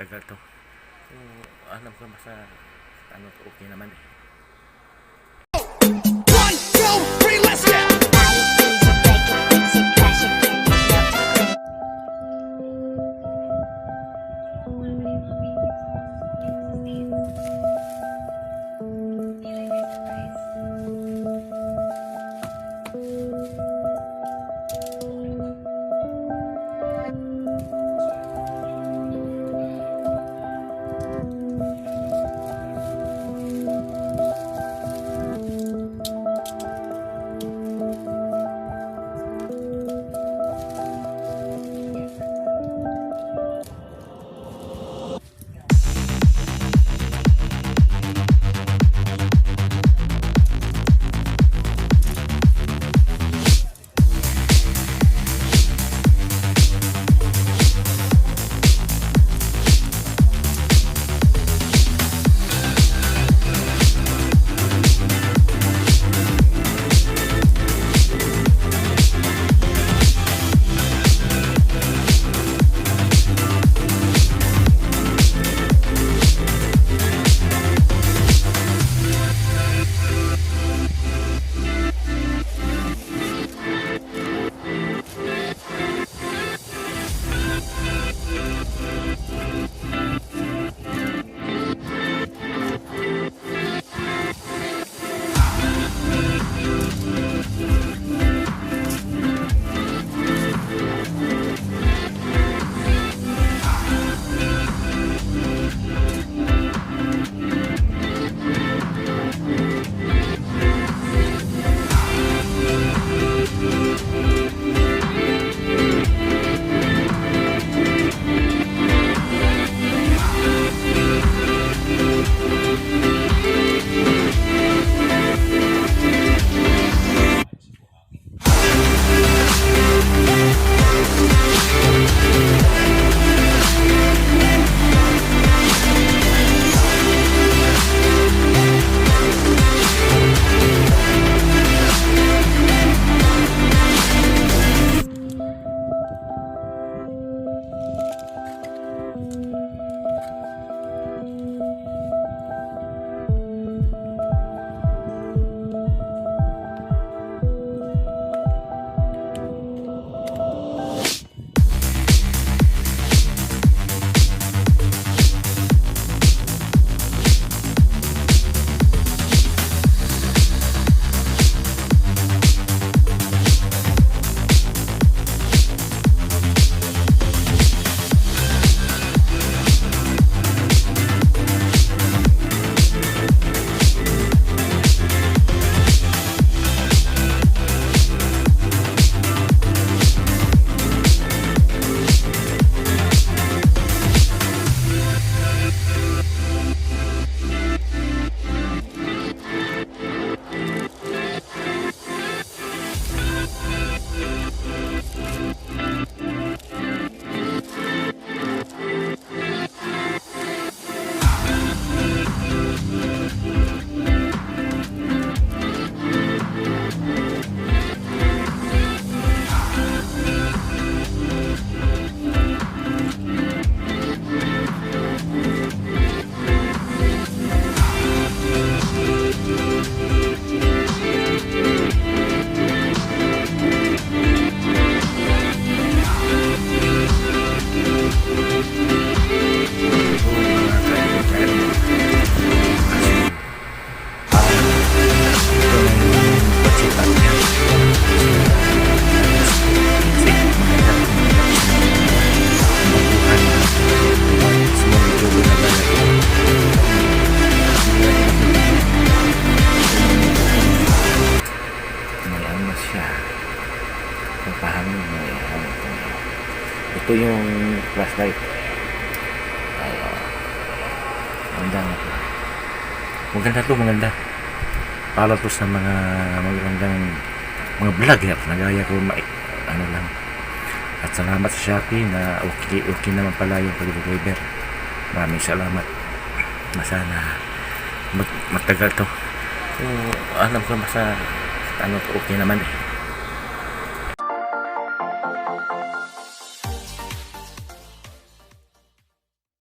matagal to. So, alam ko basta okay naman eh. One, two, three, let's go! Ito yung flashlight. Maganda. Para to sa mga magandang mga vlogger na gaya ko lang. At salamat sa Shopee na okay naman pala yung pag-deliver. Maraming salamat. Sana matagal to. So, alam ko basta okay naman eh.